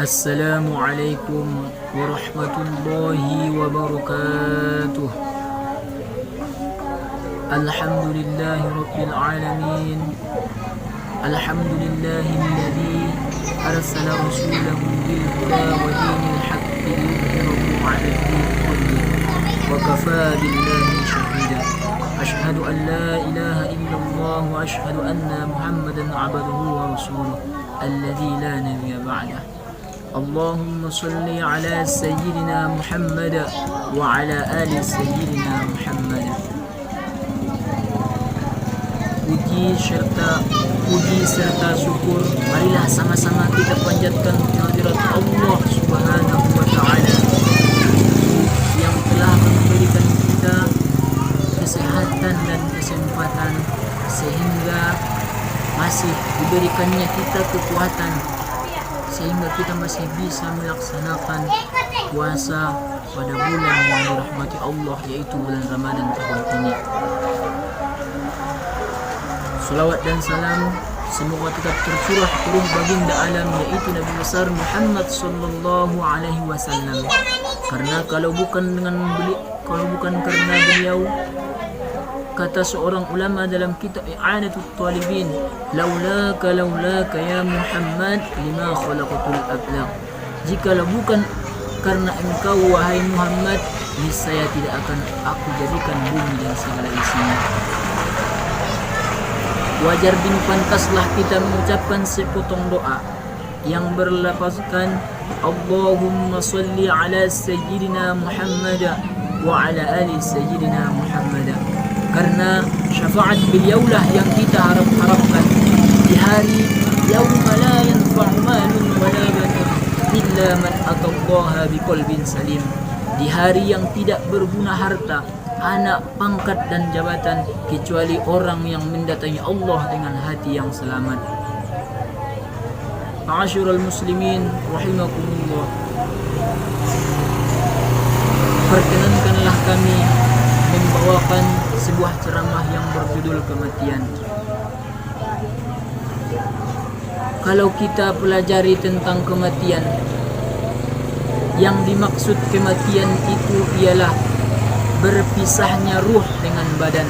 Assalamualaikum warahmatullahi wabarakatuh. Alhamdulillahi rabbil alamin. Alhamdulillahilladzi arsala rasulahu bil huda wa dinil haqqi liyudhhirahu 'ala ad-din kullihi wa kafaa billahi shahida. Ashhadu an la ilaha illallah wa ashhadu anna Muhammadan 'abduhu wa rasuluhu alladzi la nabiyya ba'dah. Allahumma salli ala sayyidina Muhammad wa ala ali sayyidina Muhammad. Puji serta syukur marilah sama-sama kita panjatkan kehadirat Allah Subhanahu wa taala yang telah memberikan kita kesehatan dan kesempatan sehingga masih diberikannya kita kekuatan sehingga kita masih bisa melaksanakan puasa pada bulan yang dirahmati Allah, yaitu bulan Ramadan tahun ini. Salawat dan salam semoga tetap tercurah turun baginda alam, yaitu Nabi besar Muhammad sallallahu alaihi wasallam. Karena kalau bukan karena beliau, kata seorang ulama dalam kitab I'anatul Talibin, laulaka ya Muhammad lima khalaqatul ablaq. Jikalau bukan karena engkau wahai Muhammad, niscaya tidak akan aku jadikan bumi dan segala isinya. Wajar bin pantaslah kita mengucapkan sepotong doa yang berlafazkan Allahumma salli ala sayyidina Muhammad wa ala ali sayyidina Muhammad. Karena syafaat beliaulah yang kita harapkan di hari yauma la yanfa'u malun wala banun illa man atallaha biqalbin salim. Di hari yang tidak berguna harta, anak, pangkat dan jabatan kecuali orang yang mendatangi Allah dengan hati yang selamat. Ma'asyiral muslimin rahimakumullah. Perkenankanlah kami membawakan sebuah ceramah yang berjudul kematian. Kalau kita pelajari tentang kematian, yang dimaksud kematian itu ialah berpisahnya ruh dengan badan.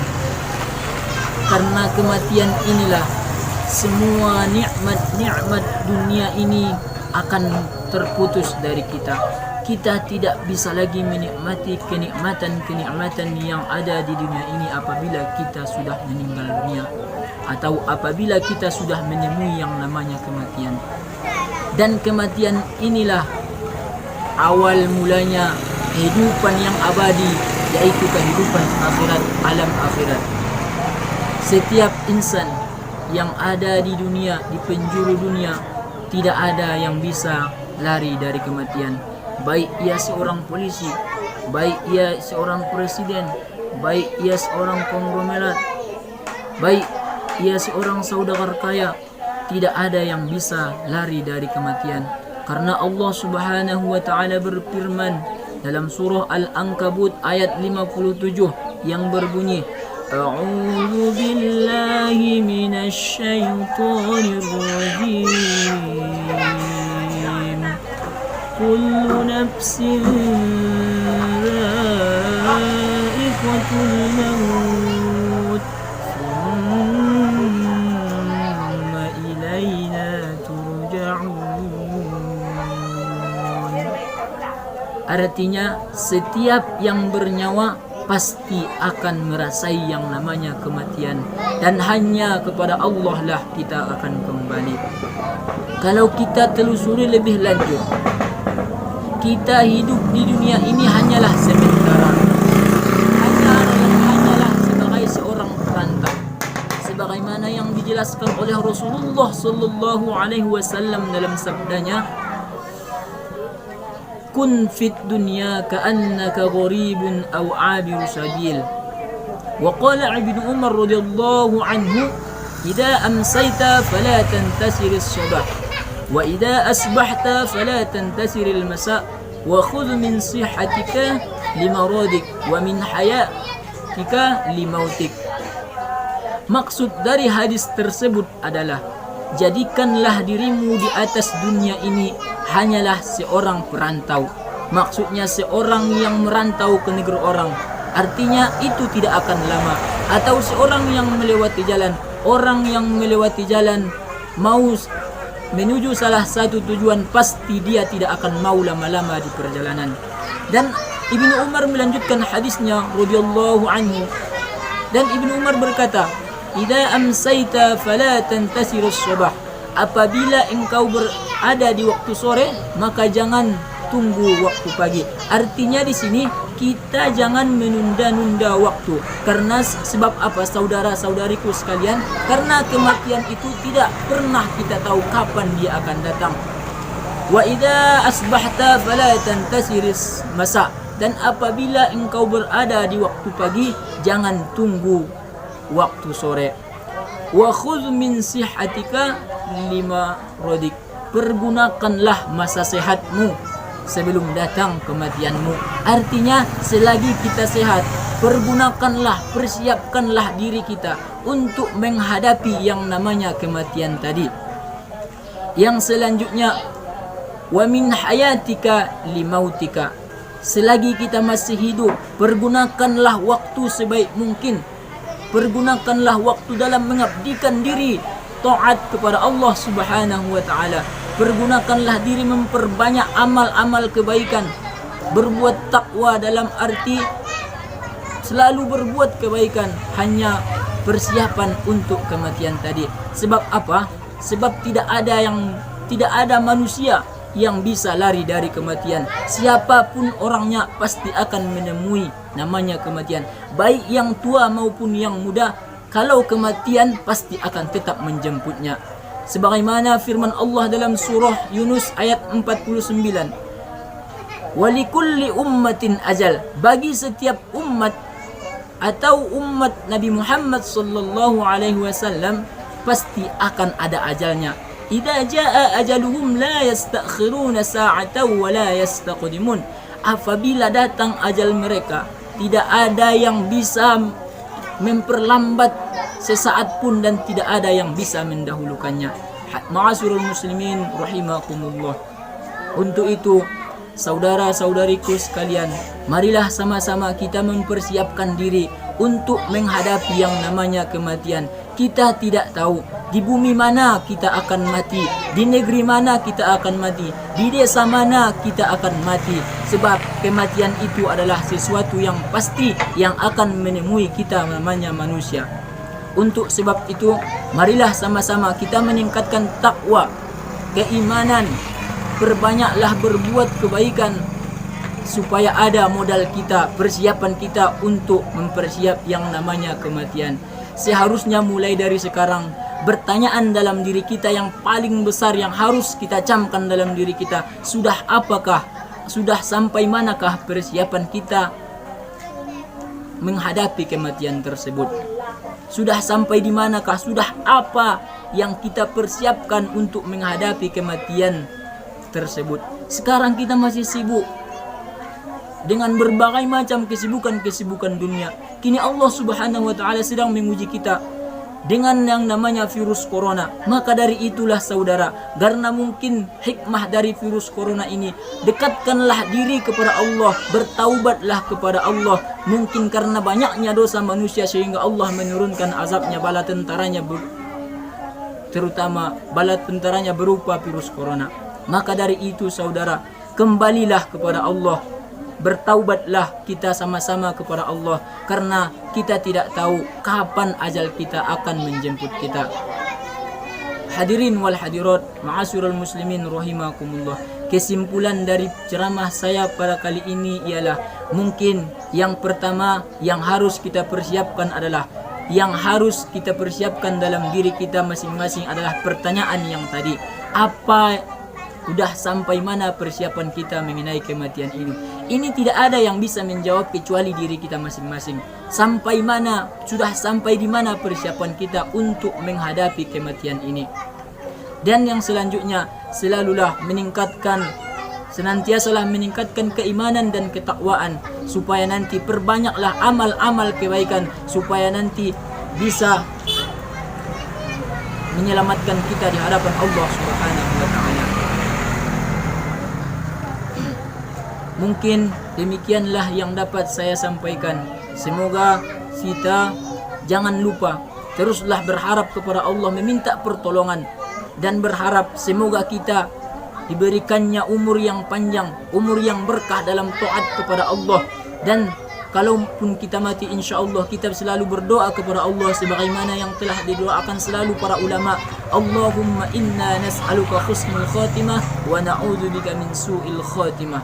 Karena kematian inilah semua nikmat dunia ini akan terputus dari kita. Kita tidak bisa lagi menikmati kenikmatan yang ada di dunia ini apabila kita sudah meninggal dunia atau apabila kita sudah menemui yang namanya kematian. Dan kematian inilah awal mulanya kehidupan yang abadi, yaitu kehidupan akhirat, alam akhirat. Setiap insan yang ada di dunia, di penjuru dunia, tidak ada yang bisa lari dari kematian. Baik ia seorang polisi, baik ia seorang presiden, baik ia seorang konglomerat, baik ia seorang saudagar kaya, tidak ada yang bisa lari dari kematian. Karena Allah Subhanahu wa taala berfirman dalam surah Al-Ankabut ayat 57 yang berbunyi, A'udzu billahi minasy syaithanir rajim. Kullu nafsin dha'iqatul maut thumma ilaina turja'un. Artinya setiap yang bernyawa pasti akan merasai yang namanya kematian, dan hanya kepada Allah lah kita akan kembali. Kalau kita telusuri lebih lanjut, kita hidup di dunia ini hanyalah sementara, hanyalah sebagai seorang perantau, sebagaimana yang dijelaskan oleh Rasulullah sallallahu alaihi wasallam dalam sabdanya, kun fit dunya ka'annaka gharibun aw 'abiru sabil. Wa qala Ibnu Umar radhiyallahu anhu, idza amsayta fala tantasir as-subah wa idza asbahta fala tantasir al-masa wa khudh min sihhatika limaradik wa min hayatika limautik. Maksud dari hadis tersebut adalah jadikanlah dirimu di atas dunia ini hanyalah seorang perantau. Maksudnya seorang yang merantau ke negeri orang. Artinya itu tidak akan lama. Atau seorang yang melewati jalan. Orang yang melewati jalan mau menuju salah satu tujuan, pasti dia tidak akan mau lama-lama di perjalanan. Dan Ibnu Umar melanjutkan hadisnya radhiyallahu anhu. Dan Ibnu Umar berkata, "Idza amsayta fala tantasirus sabah." Apabila engkau berada di waktu sore, maka jangan tunggu waktu pagi. Artinya di sini kita jangan menunda-nunda waktu. Karena sebab apa, saudara-saudariku sekalian? Karena kematian itu tidak pernah kita tahu kapan dia akan datang. Wa idza asbahta fala tantasiris masa. Dan apabila engkau berada di waktu pagi, jangan tunggu waktu sore. Wa khudh min sihhatika lima rodik. Pergunakanlah masa sehatmu sebelum datang kematianmu. Artinya selagi kita sehat, pergunakanlah, persiapkanlah diri kita untuk menghadapi yang namanya kematian tadi. Yang selanjutnya, wa min hayatika limautika. Selagi kita masih hidup, pergunakanlah waktu sebaik mungkin. Pergunakanlah waktu dalam mengabdikan diri taat kepada Allah Subhanahu wa taala. Pergunakanlah diri memperbanyak amal-amal kebaikan. Berbuat takwa dalam arti selalu berbuat kebaikan, hanya persiapan untuk kematian tadi. Sebab apa? Sebab tidak ada manusia yang bisa lari dari kematian. Siapapun orangnya pasti akan menemui namanya kematian. Baik yang tua maupun yang muda, kalau kematian pasti akan tetap menjemputnya. Sebagaimana firman Allah dalam surah Yunus ayat 49. Walikulli ummatin ajal. Bagi setiap umat atau umat Nabi Muhammad sallallahu alaihi wasallam pasti akan ada ajalnya. Idza jaa ajaluhum la yastakhiruna sa'atan wa la yastaqdimun. Apabila datang ajal mereka, tidak ada yang bisa memperlambat sesaat pun dan tidak ada yang bisa mendahulukannya. Ma'asyiral muslimin rahimakumullah. Untuk itu, saudara-saudariku sekalian, marilah sama-sama kita mempersiapkan diri untuk menghadapi yang namanya kematian. Kita tidak tahu di bumi mana kita akan mati, di negeri mana kita akan mati, di desa mana kita akan mati. Sebab kematian itu adalah sesuatu yang pasti yang akan menemui kita namanya manusia. Untuk sebab itu, marilah sama-sama kita meningkatkan takwa, keimanan, perbanyaklah berbuat kebaikan supaya ada modal kita, persiapan kita untuk mempersiap yang namanya kematian. Seharusnya mulai dari sekarang, pertanyaan dalam diri kita yang paling besar yang harus kita camkan dalam diri kita, sudah apakah, sudah sampai manakah persiapan kita menghadapi kematian tersebut? Sudah sampai di manakah, sudah apa yang kita persiapkan untuk menghadapi kematian tersebut? Sekarang kita masih sibuk dengan berbagai macam kesibukan-kesibukan dunia. Kini Allah Subhanahu wa taala sedang menguji kita dengan yang namanya virus corona. Maka dari itulah saudara, karena mungkin hikmah dari virus corona ini, dekatkanlah diri kepada Allah, bertaubatlah kepada Allah. Mungkin karena banyaknya dosa manusia sehingga Allah menurunkan azabnya, bala tentaranya terutama bala tentaranya berupa virus corona. Maka dari itu saudara, kembalilah kepada Allah. Bertaubatlah kita sama-sama kepada Allah, karena kita tidak tahu kapan ajal kita akan menjemput kita. Hadirin wal hadirat, ma'asyiral muslimin rahimakumullah. Kesimpulan dari ceramah saya pada kali ini ialah, mungkin yang pertama yang harus kita persiapkan adalah, yang harus kita persiapkan dalam diri kita masing-masing adalah pertanyaan yang tadi. Apa, sudah sampai mana persiapan kita mengenai kematian ini? Ini tidak ada yang bisa menjawab kecuali diri kita masing-masing. Sampai mana, sudah sampai di mana persiapan kita untuk menghadapi kematian ini? Dan yang selanjutnya, senantiasalah meningkatkan keimanan dan ketakwaan, supaya nanti perbanyaklah amal-amal kebaikan, supaya nanti bisa menyelamatkan kita di hadapan Allah Subhanahu wa taala. Mungkin demikianlah yang dapat saya sampaikan. Semoga kita jangan lupa teruslah berharap kepada Allah, meminta pertolongan, dan berharap semoga kita diberikannya umur yang panjang, umur yang berkah dalam taat kepada Allah. Dan kalaupun kita mati, insya Allah kita selalu berdoa kepada Allah sebagaimana yang telah didoakan selalu para ulama. Allahumma inna nas'aluka husnul khatimah wa na'udzubika min su'il khatimah.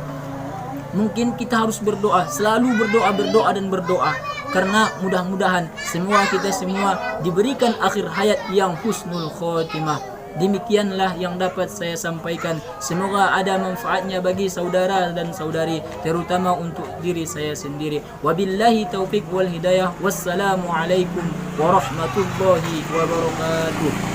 Mungkin kita harus berdoa, selalu berdoa dan berdoa, karena mudah-mudahan kita semua diberikan akhir hayat yang husnul khatimah. Demikianlah yang dapat saya sampaikan. Semoga ada manfaatnya bagi saudara dan saudari, terutama untuk diri saya sendiri. Wabillahi taufiq wal hidayah. Wassalamualaikum warahmatullahi wabarakatuh.